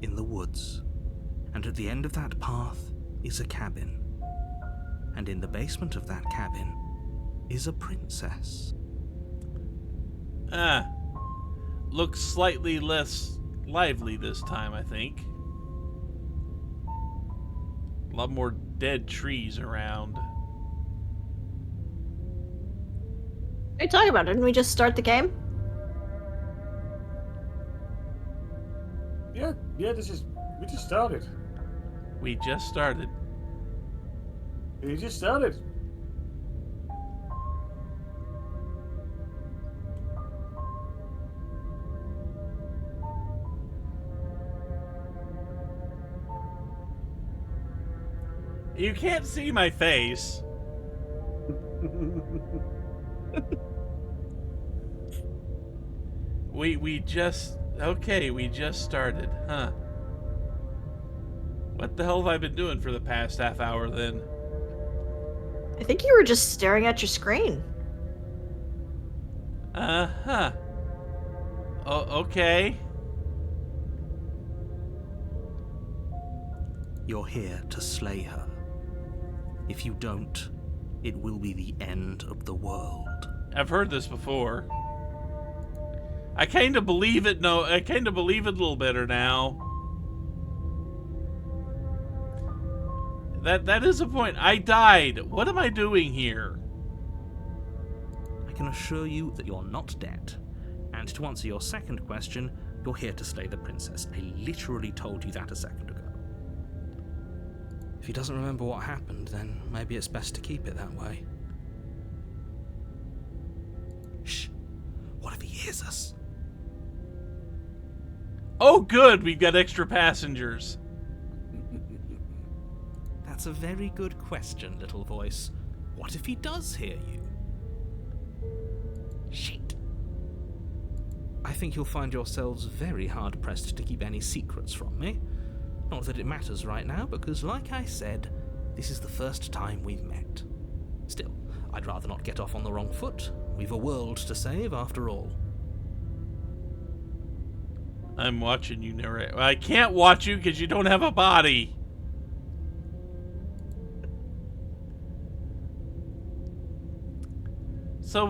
in the woods, and at the end of that path is a cabin. And in the basement of that cabin is a princess. Looks slightly less lively this time, I think. A lot more dead trees around. What are you talking about? Didn't we just start the game? Yeah, we just started. We just started. We just started. You can't see my face. We just started, huh? What the hell have I been doing for the past half hour then? I think you were just staring at your screen. Uh-huh. Oh, okay. You're here to slay her. If you don't, it will be the end of the world. I've heard this before. I kind of believe it. No, I kind of believe it a little better now. That is a point. I died. What am I doing here? I can assure you that you're not dead. And to answer your second question, you're here to slay the princess. I literally told you that a second ago. If he doesn't remember what happened, then maybe it's best to keep it that way. Shh. What if he hears us? Oh, good. We've got extra passengers. That's a very good question, little voice. What if he does hear you? Shit. I think you'll find yourselves very hard-pressed to keep any secrets from me. Not that it matters right now, because like I said, this is the first time we've met. Still, I'd rather not get off on the wrong foot. We've a world to save, after all. I'm watching you narrate. I can't watch you because you don't have a body. So,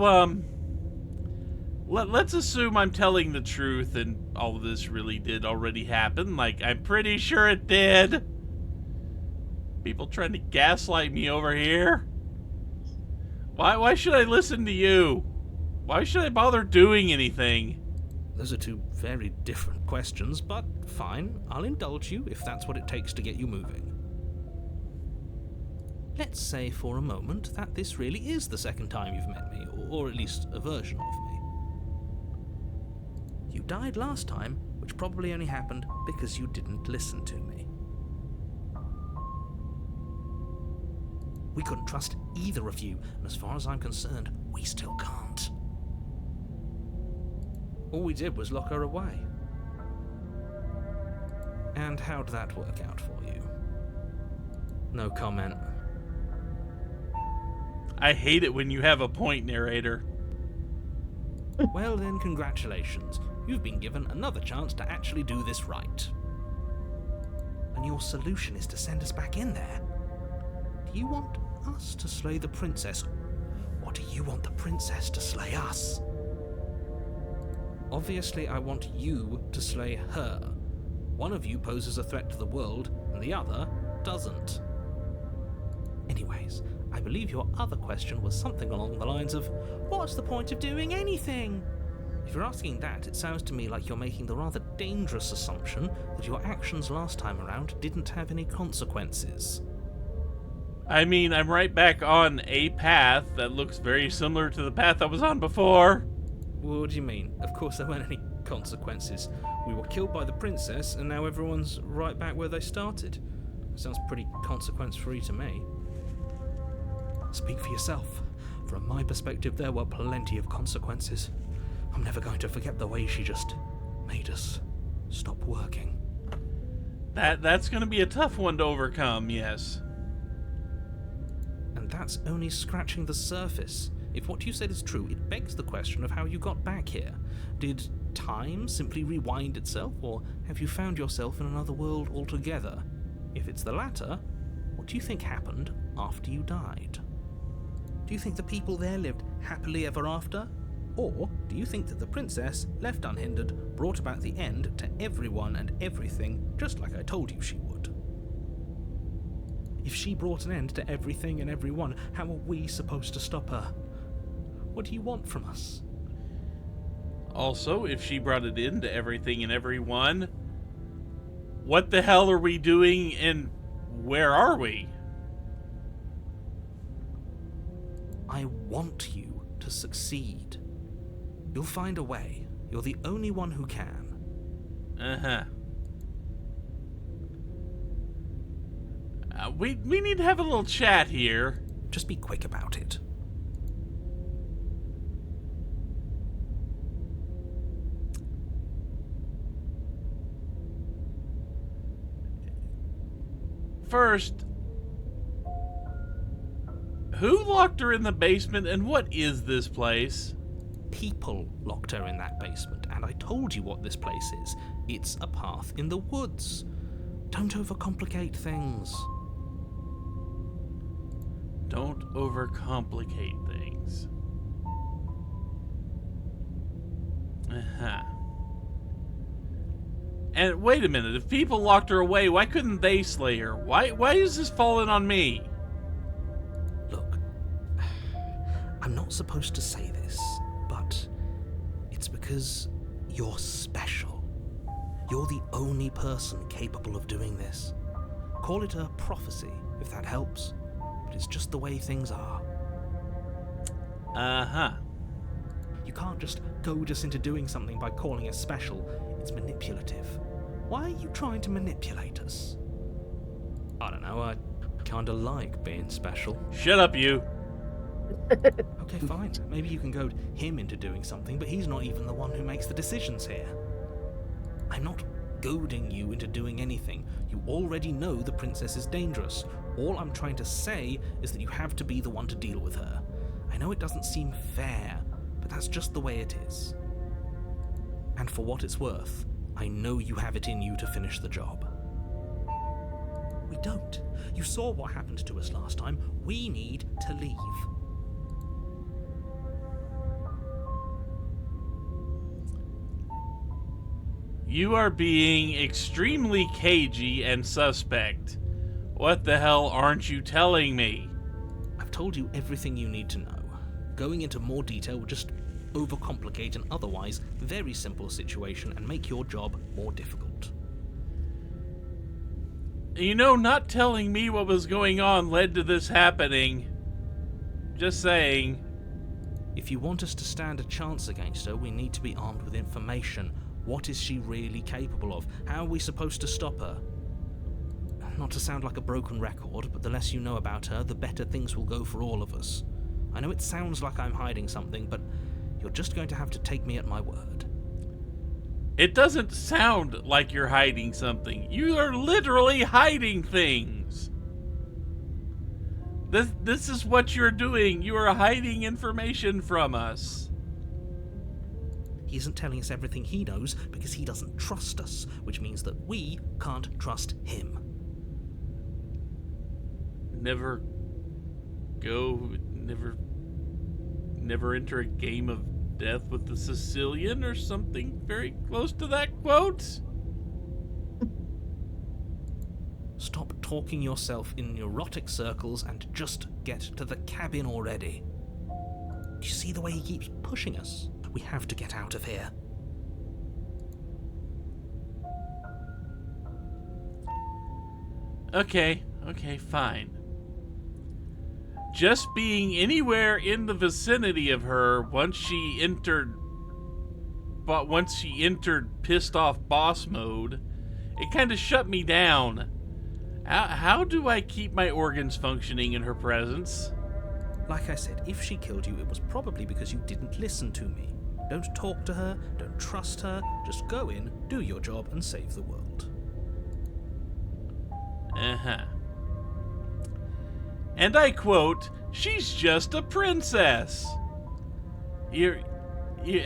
let's assume I'm telling the truth and all of this really did already happen. Like, I'm pretty sure it did. People trying to gaslight me over here. Why should I listen to you? Why should I bother doing anything? Those are two very different questions, but fine, I'll indulge you if that's what it takes to get you moving. Let's say for a moment that this really is the second time you've met me, or at least a version of me. You died last time, which probably only happened because you didn't listen to me. We couldn't trust either of you, and as far as I'm concerned, we still can't. All we did was lock her away. And how'd that work out for you? No comment. I hate it when you have a point, narrator. Well then, congratulations. You've been given another chance to actually do this right. And your solution is to send us back in there. Do you want us to slay the princess, or do you want the princess to slay us? Obviously, I want you to slay her. One of you poses a threat to the world, and the other doesn't. Anyways, I believe your other question was something along the lines of, what's the point of doing anything? If you're asking that, it sounds to me like you're making the rather dangerous assumption that your actions last time around didn't have any consequences. I mean, I'm right back on a path that looks very similar to the path I was on before. What do you mean? Of course there weren't any consequences. We were killed by the princess, and now everyone's right back where they started. Sounds pretty consequence-free to me. Speak for yourself. From my perspective, there were plenty of consequences. I'm never going to forget the way she just made us stop working. That's going to be a tough one to overcome, yes. And that's only scratching the surface. If what you said is true, it begs the question of how you got back here. Did time simply rewind itself, or have you found yourself in another world altogether? If it's the latter, what do you think happened after you died? Do you think the people there lived happily ever after? Or do you think that the princess, left unhindered, brought about the end to everyone and everything, just like I told you she would? If she brought an end to everything and everyone, how are we supposed to stop her? What do you want from us? Also, if she brought it into everything and everyone, what the hell are we doing and where are we? I want you to succeed. You'll find a way. You're the only one who can. Uh-huh. We need to have a little chat here. Just be quick about it. First, who locked her in the basement and what is this place? People locked her in that basement, and I told you what this place is. It's a path in the woods. Don't overcomplicate things. Don't overcomplicate things. Uh-huh. And wait a minute, if people locked her away, why couldn't they slay her? Why is this falling on me? Look, I'm not supposed to say this, but it's because you're special. You're the only person capable of doing this. Call it a prophecy, if that helps, but it's just the way things are. Uh-huh. You can't just goad us into doing something by calling us special. It's manipulative. Why are you trying to manipulate us? I don't know, I kinda like being special. Shut up, you. Okay, fine. Maybe you can goad him into doing something, but he's not even the one who makes the decisions here. I'm not goading you into doing anything. You already know the princess is dangerous. All I'm trying to say is that you have to be the one to deal with her. I know it doesn't seem fair, but that's just the way it is. And for what it's worth, I know you have it in you to finish the job. We don't. You saw what happened to us last time. We need to leave. You are being extremely cagey and suspect. What the hell aren't you telling me? I've told you everything you need to know. Going into more detail will just overcomplicate an otherwise very simple situation and make your job more difficult. You know, not telling me what was going on led to this happening. Just saying. If you want us to stand a chance against her, we need to be armed with information. What is she really capable of? How are we supposed to stop her? Not to sound like a broken record, but the less you know about her, the better things will go for all of us. I know it sounds like I'm hiding something, but you're just going to have to take me at my word. It doesn't sound like you're hiding something. You are literally hiding things. This is what you're doing. You are hiding information from us. He isn't telling us everything he knows because he doesn't trust us, which means that we can't trust him. Never enter a game of death with the Sicilian or something very close to that quote. Stop talking yourself in neurotic circles and just get to the cabin already. Do you see the way he keeps pushing us? We have to get out of here. Okay, fine. Just being anywhere in the vicinity of her once she entered pissed off boss mode, it kind of shut me down. How do I keep my organs functioning in her presence? Like I said, if she killed you, it was probably because you didn't listen to me. Don't talk to her, don't trust her, just go in, do your job, and save the world. Uh-huh. And I quote, "She's just a princess."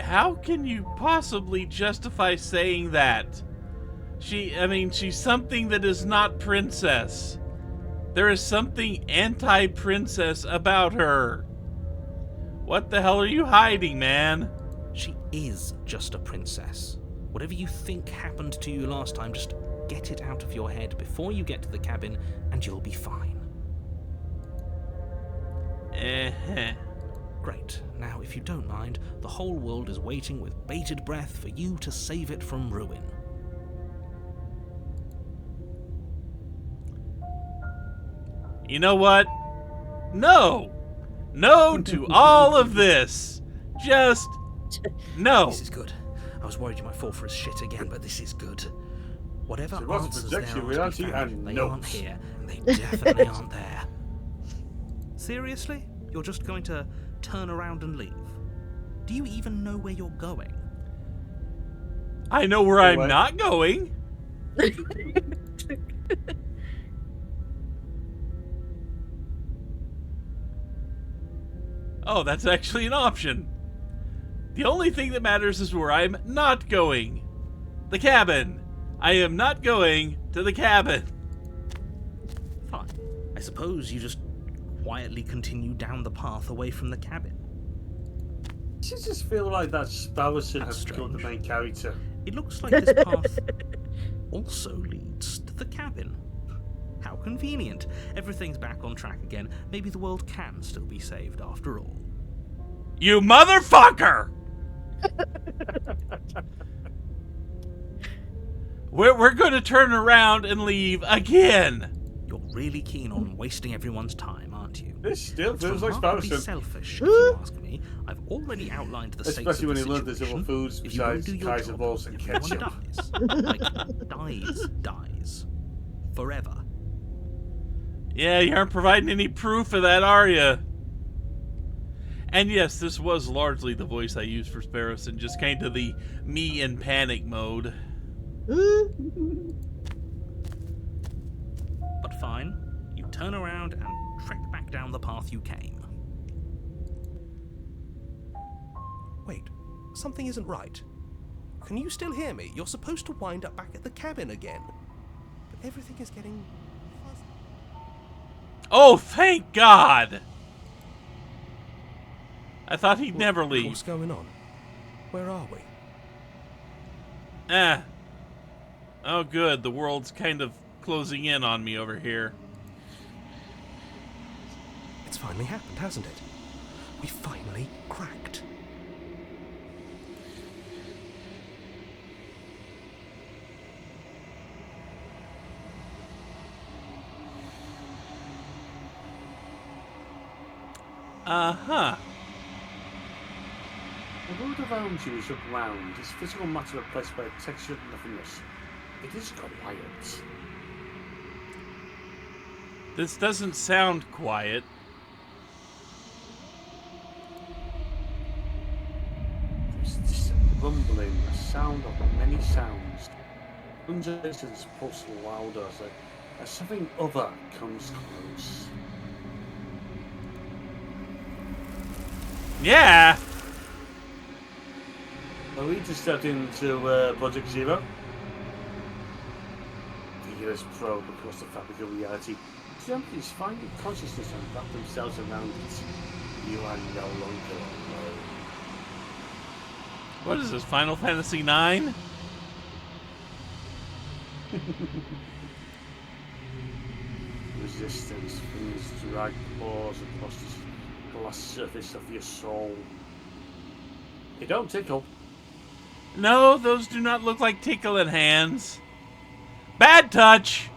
How can you possibly justify saying that? She's something that is not princess. There is something anti-princess about her. What the hell are you hiding, man? She is just a princess. Whatever you think happened to you last time, just get it out of your head before you get to the cabin, and you'll be fine. Great. Now, if you don't mind, the whole world is waiting with bated breath for you to save it from ruin. You know what? No! No to all of this! Just no. This is good. I was worried you might fall for his shit again, but this is good. Whatever So what's answers there projection, are to reality, be found, and they notes? aren't here, and they definitely aren't there. Seriously? You're just going to turn around and leave? Do you even know where you're going? I know where I'm What? not going. Oh, that's actually an option. The only thing that matters is where I'm not going. The cabin. I am not going to the cabin. Fine. I suppose you just quietly continue down the path away from the cabin. Does it just feel like that Sparrowson That's has become the strange. main character? It looks like this path also leads to the cabin. How convenient. Everything's back on track again. Maybe the world can still be saved after all. You motherfucker! We're going to turn around and leave again. You're really keen on wasting everyone's time, aren't you? This still It's feels like remarkably Sparrowson. selfish, if you ask me. I've already outlined the stakes Especially of when the he learned there's other situation. foods If you won't besides do your Kaiser job, balls and everyone ketchup. dies. Dies. Forever. Yeah, you aren't providing any proof of that, are you? And yes, this was largely the voice I used for Sparrowson, just kind of the me in panic mode. But fine, you turn around and trek back down the path you came. Wait, something isn't right. Can you still hear me? You're supposed to wind up back at the cabin again. But everything is getting fuzzy. Oh, thank God! I thought he'd never leave. What's going on? Where are we? Oh, good. The world's kind of closing in on me over here. It's finally happened, hasn't it? We finally cracked. Uh-huh. The world around you is round. Its physical matter replaced by a texture of nothingness. It is quiet. This doesn't sound quiet. There's this rumbling, a sound of many sounds. Undulations pulse louder as something other comes close. Yeah! We just stepped into Project Zero. Vigorous probe across the fabric of reality. Junkies find consciousness and wrap themselves around it. You are no longer alone. What is this, Final Fantasy IX? Resistance fingers drag paws across the glass surface of your soul. They don't tickle. No, those do not look like tickling hands. Bad touch!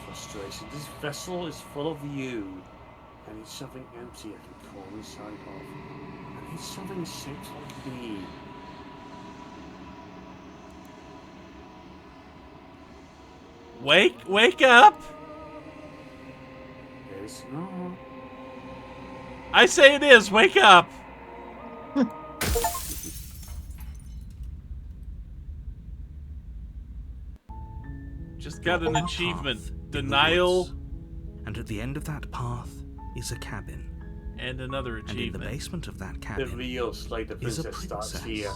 Frustration. This vessel is full of you. And it's something empty I can crawl inside of. And it's something shaped like me. Wake up! It's not. I say it is, wake up! Just got an Path achievement. in the Denial. woods. And at the end of that path is a cabin. And another And in the achievement. basement of that The cabin real Slay the is a Princess starts princess. here.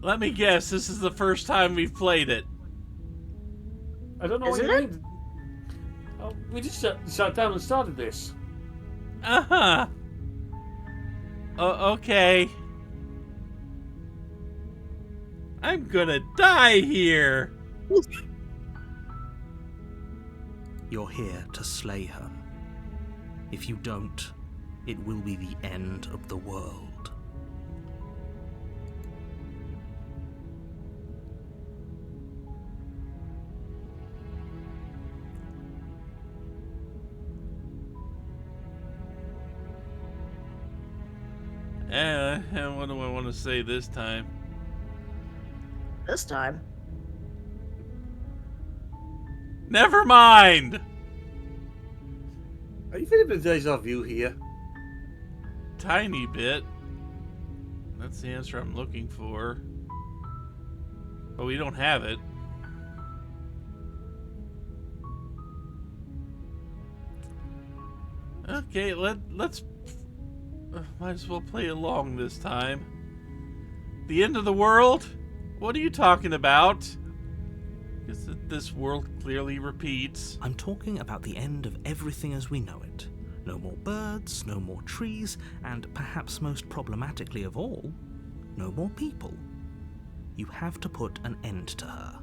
Let me guess, this is the first time we've played it. I don't know what Isn't you it? mean. Oh, we just sat down and started this. Uh-huh. Okay. I'm gonna die here. You're here to slay her. If you don't, it will be the end of the world. And what do I want to say this time? This time. Never mind! Are you feeling a deja vu here? Tiny bit. That's the answer I'm looking for. But we don't have it. Okay, let's might as well play along this time. The end of the world? What are you talking about? Because this world clearly repeats. I'm talking about the end of everything as we know it. No more birds, no more trees, and perhaps most problematically of all, no more people. You have to put an end to her.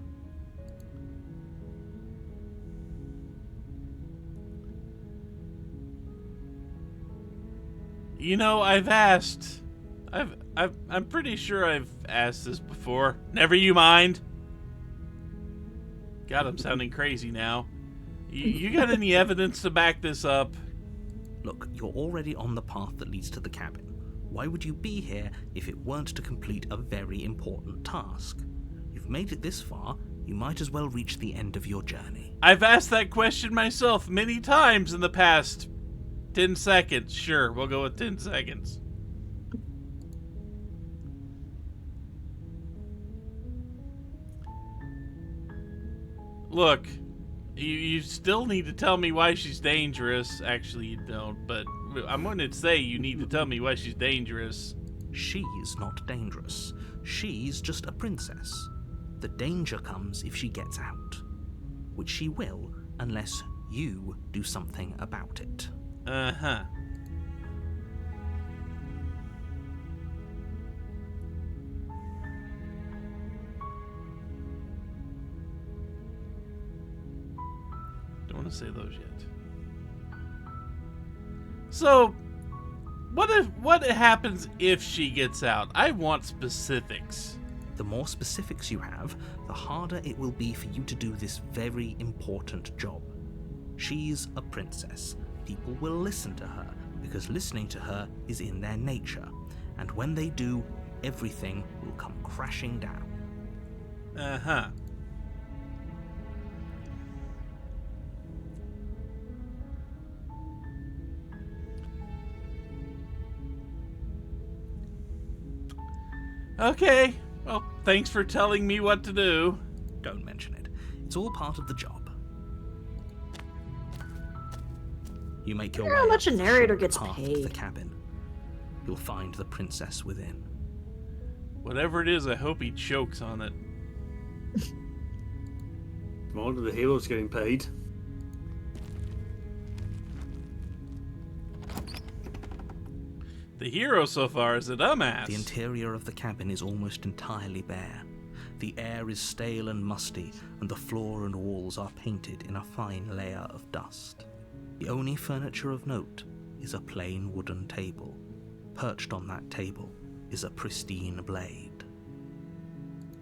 You know, I've asked. I'm pretty sure I've asked this before. Never you mind. God, I'm sounding crazy now. You got any evidence to back this up? Look, you're already on the path that leads to the cabin. Why would you be here if it weren't to complete a very important task? You've made it this far, you might as well reach the end of your journey. I've asked that question myself many times in the past 10 seconds. Sure, we'll go with 10 seconds. Look, you still need to tell me why she's dangerous. Actually, you don't, but I'm going to say you need to tell me why she's dangerous. She's not dangerous. She's just a princess. The danger comes if she gets out. Which she will, unless you do something about it. Uh-huh. Don't want to say those yet. So, what happens if she gets out? I want specifics. The more specifics you have, the harder it will be for you to do this very important job. She's a princess. People will listen to her, because listening to her is in their nature. And when they do, everything will come crashing down. Uh-huh. Okay. Well, thanks for telling me what to do. Don't mention it. It's all part of the job. You make your I wonder way how much up a the narrator short gets path to paid. the cabin. You'll find the princess within. Whatever it is, I hope he chokes on it. More of the heroes getting paid. The hero so far is a dumbass. The interior of the cabin is almost entirely bare. The air is stale and musty, and the floor and walls are painted in a fine layer of dust. The only furniture of note is a plain wooden table. Perched on that table is a pristine blade.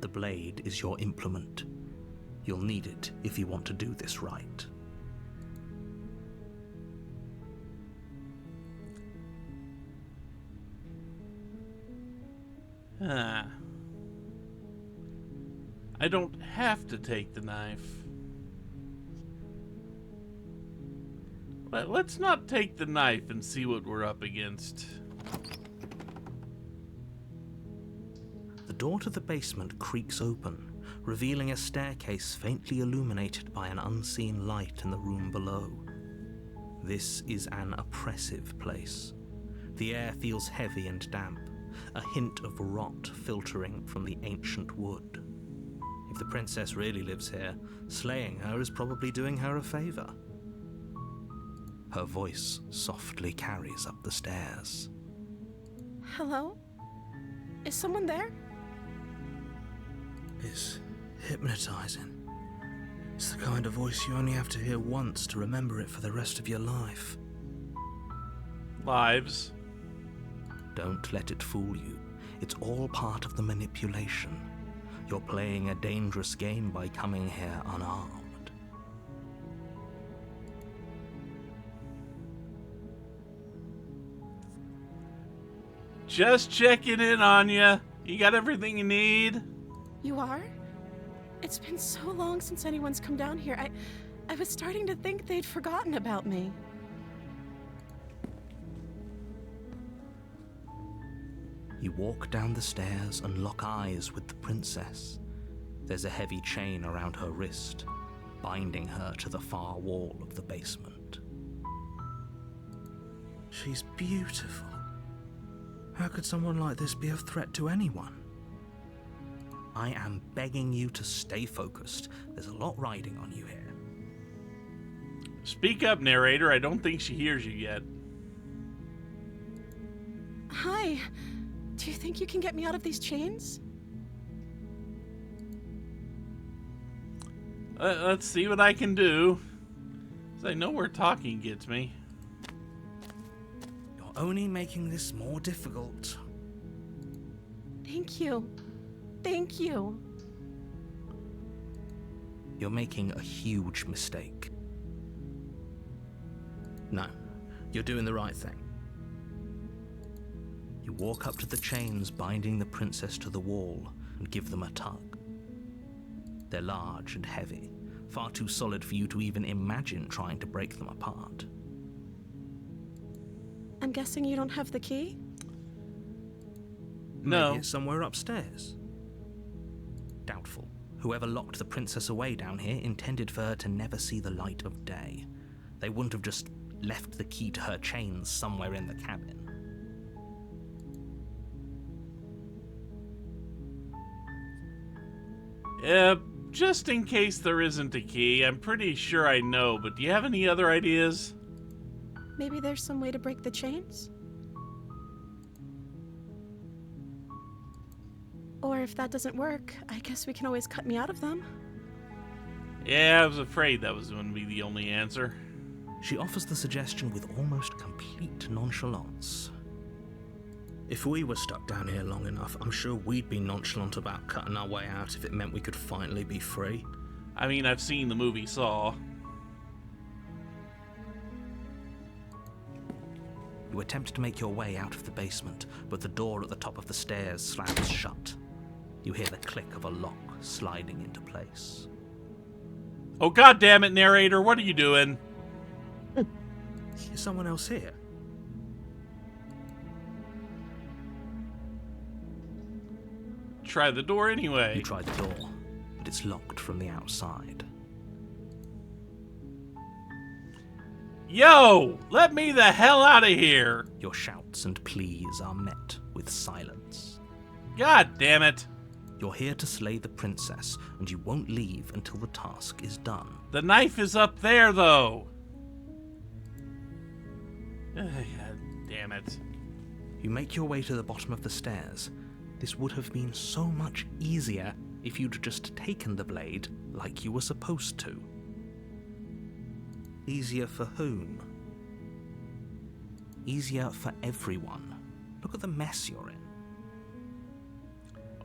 The blade is your implement. You'll need it if you want to do this right. Ah. I don't have to take the knife. Let's not take the knife and see what we're up against. The door to the basement creaks open. revealing a staircase faintly illuminated by an unseen light in the room below. This is an oppressive place. The air feels heavy and damp, a hint of rot filtering from the ancient wood. If the princess really lives here, slaying her is probably doing her a favor. Her voice softly carries up the stairs. Hello? Is someone there? It's hypnotizing. It's the kind of voice you only have to hear once to remember it for the rest of your life. Lives. Don't let it fool you. It's all part of the manipulation. You're playing a dangerous game by coming here unarmed. Just checking in on you. You got everything you need? You are? It's been so long since anyone's come down here. I was starting to think they'd forgotten about me. You walk down the stairs and lock eyes with the princess. There's a heavy chain around her wrist, binding her to the far wall of the basement. She's beautiful. How could someone like this be a threat to anyone? I am begging you to stay focused. There's a lot riding on you here. Speak up, narrator. I don't think she hears you yet. Hi. Do you think you can get me out of these chains? Let's see what I can do. 'Cause I know where talking gets me. You're only making this more difficult. Thank you. Thank you. You're making a huge mistake. No, you're doing the right thing. You walk up to the chains binding the princess to the wall and give them a tug. They're large and heavy, far too solid for you to even imagine trying to break them apart. I'm guessing you don't have the key? No. Maybe it's somewhere upstairs. Doubtful. Whoever locked the princess away down here intended for her to never see the light of day. They wouldn't have just left the key to her chains somewhere in the cabin. Just in case there isn't a key, I'm pretty sure I know, but do you have any other ideas? Maybe there's some way to break the chains? Or if that doesn't work, I guess we can always cut me out of them. Yeah, I was afraid that was going to be the only answer. She offers the suggestion with almost complete nonchalance. If we were stuck down here long enough, I'm sure we'd be nonchalant about cutting our way out if it meant we could finally be free. I mean, I've seen the movie Saw. You attempt to make your way out of the basement, but the door at the top of the stairs slams shut. You hear the click of a lock sliding into place. Oh, God damn it, narrator, what are you doing? Is someone else here? Try the door anyway. You try the door, but it's locked from the outside. Yo! Let me the hell out of here! Your shouts and pleas are met with silence. God damn it! You're here to slay the princess, and you won't leave until the task is done. The knife is up there, though! God damn it. You make your way to the bottom of the stairs. This would have been so much easier if you'd just taken the blade like you were supposed to. Easier for whom? Easier for everyone. Look at the mess you're in.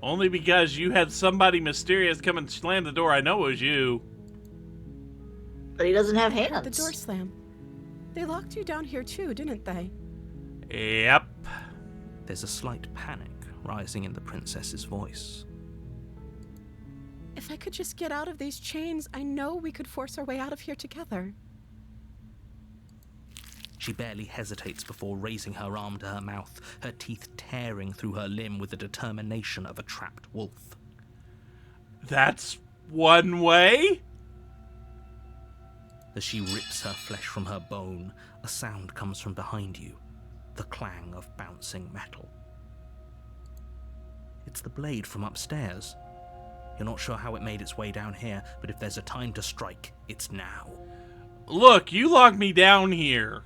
Only because you had somebody mysterious come and slam the door, I know it was you. But he doesn't have The hands. door slam. They locked you down here too, didn't they? Yep. There's a slight panic rising in the princess's voice. If I could just get out of these chains, I know we could force our way out of here together. She barely hesitates before raising her arm to her mouth, her teeth tearing through her limb with the determination of a trapped wolf. That's one way? As she rips her flesh from her bone, a sound comes from behind you, the clang of bouncing metal. It's the blade from upstairs. You're not sure how it made its way down here, but if there's a time to strike, it's now. Look, you locked me down here.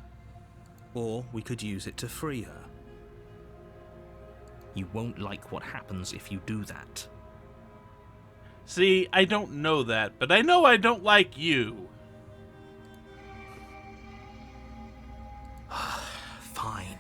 Or we could use it to free her. You won't like what happens if you do that. See, I don't know that, but I know I don't like you. Fine.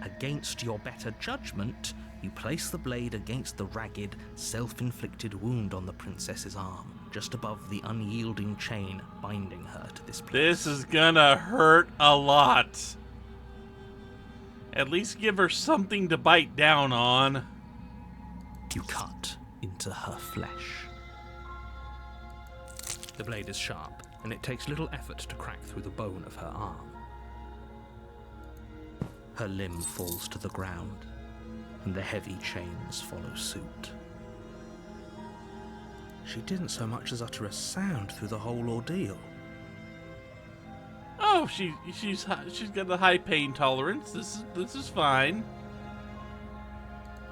Against your better judgment, you place the blade against the ragged, self-inflicted wound on the princess's arm, just above the unyielding chain binding her to this place. This is gonna hurt a lot. At least give her something to bite down on. You cut into her flesh. The blade is sharp, and it takes little effort to crack through the bone of her arm. Her limb falls to the ground, and the heavy chains follow suit. She didn't so much as utter a sound through the whole ordeal. Oh, she's got a high pain tolerance. This is fine.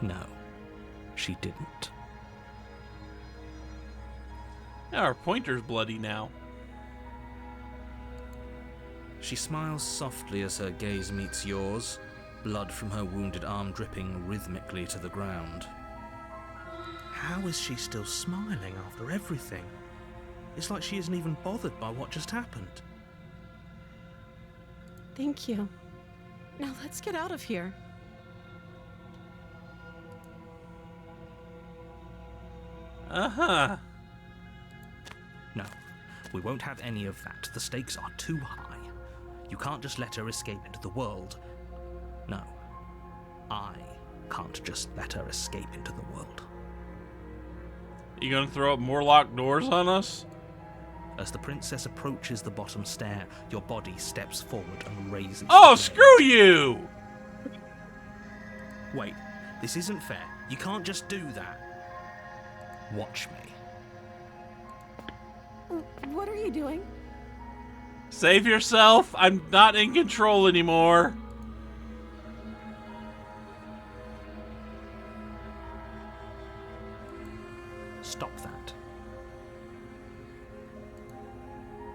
No, she didn't. Now our pointer's bloody now. She smiles softly as her gaze meets yours, blood from her wounded arm dripping rhythmically to the ground. How is she still smiling after everything? It's like she isn't even bothered by what just happened. Thank you. Now let's get out of here. Uh-huh. No, we won't have any of that. The stakes are too high. You can't just let her escape into the world. No, I can't just let her escape into the world. You gonna throw up more locked doors on us? As the princess approaches the bottom stair, your body steps forward and raises. Oh, the blade. screw you! Wait, this isn't fair. You can't just do that. Watch me. What are you doing? Save yourself. I'm not in control anymore. Stop that.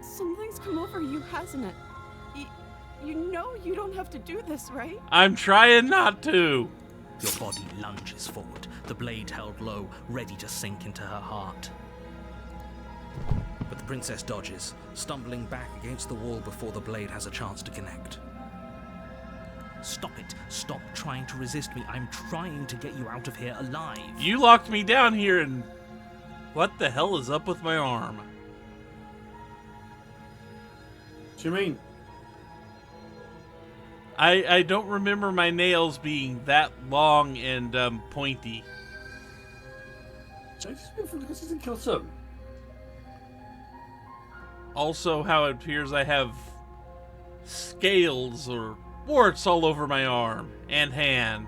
Something's come over you, hasn't it? You know you don't have to do this, right? I'm trying not to. Your body lunges forward, the blade held low, ready to sink into her heart. But the princess dodges, stumbling back against the wall before the blade has a chance to connect. Stop it. Stop trying to resist me. I'm trying to get you out of here alive. You locked me down here and... What the hell is up with my arm? What do you mean? I don't remember my nails being that long and pointy. So it's because it's cut up. Also, how it appears I have scales or warts all over my arm and hand.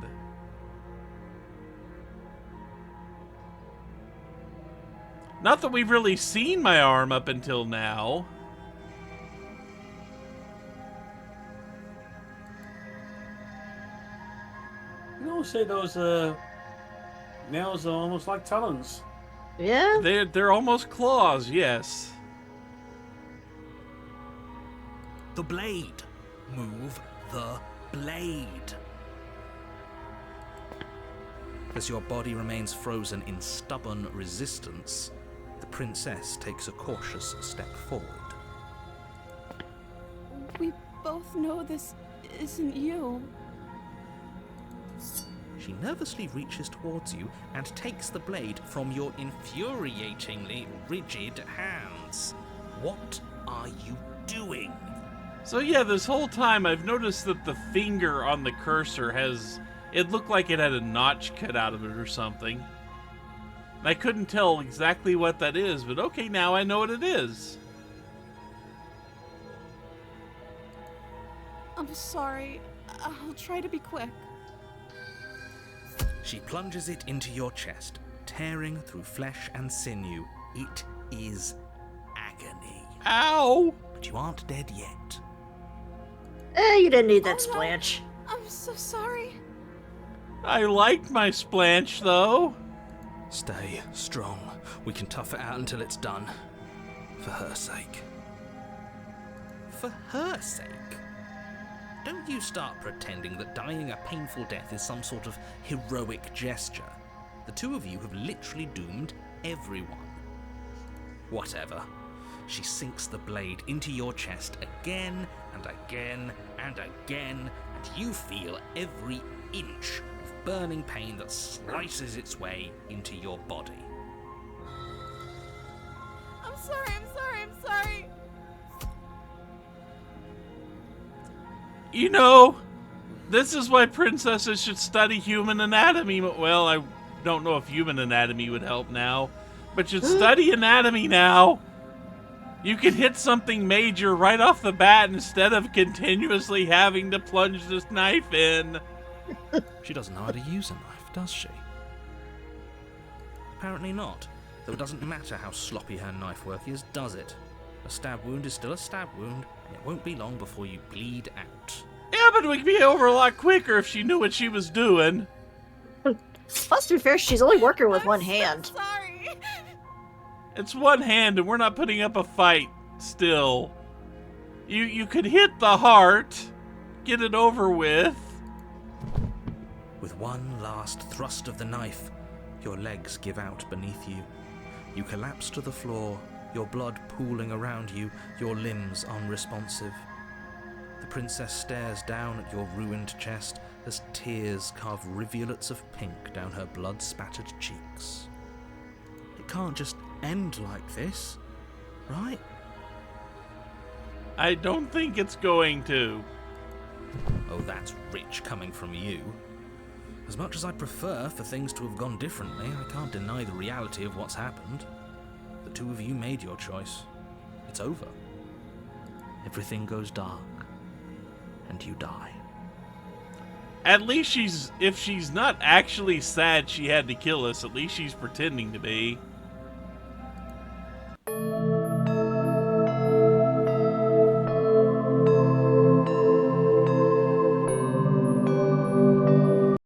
Not that we've really seen my arm up until now. You know, say those nails are almost like talons. Yeah? They're almost claws, yes. The blade. Move the blade. As your body remains frozen in stubborn resistance, the princess takes a cautious step forward. We both know this isn't you. She nervously reaches towards you and takes the blade from your infuriatingly rigid hands. What are you doing? So yeah, this whole time I've noticed that the finger on the cursor has... It looked like it had a notch cut out of it or something. And I couldn't tell exactly what that is, but okay, now I know what it is. I'm sorry. I'll try to be quick. She plunges it into your chest, tearing through flesh and sinew. It is agony. Ow! But you aren't dead yet. You didn't need that Oh, no. splanch. I'm so sorry. I liked my splanch, though. Stay strong. We can tough it out until it's done. For her sake. For her sake? Don't you start pretending that dying a painful death is some sort of heroic gesture. The two of you have literally doomed everyone. Whatever. She sinks the blade into your chest again and again and again, and you feel every inch of burning pain that slices its way into your body. I'm sorry, I'm sorry. You know, this is why princesses should study human anatomy. Well, I don't know if human anatomy would help now, but should study anatomy now. You can hit something major right off the bat instead of continuously having to plunge this knife in. She doesn't know how to use a knife, does she? Apparently not, though it doesn't matter how sloppy her knife work is, does it? A stab wound is still a stab wound, and it won't be long before you bleed out. Yeah, but we'd be over a lot quicker if she knew what she was doing. Plus, to be fair, she's only working with one hand. Sorry. It's one hand, and we're not putting up a fight still. You could hit the heart, get it over with. With one last thrust of the knife, your legs give out beneath you. You collapse to the floor, your blood pooling around you, your limbs unresponsive. The princess stares down at your ruined chest as tears carve rivulets of pink down her blood-spattered cheeks. It can't just end like this, right? I don't think it's going to. Oh, that's rich coming from you. As much as I prefer for things to have gone differently, I can't deny the reality of what's happened. The two of you made your choice. It's over. Everything goes dark, and you die. At least if she's not actually sad she had to kill us, at least she's pretending to be.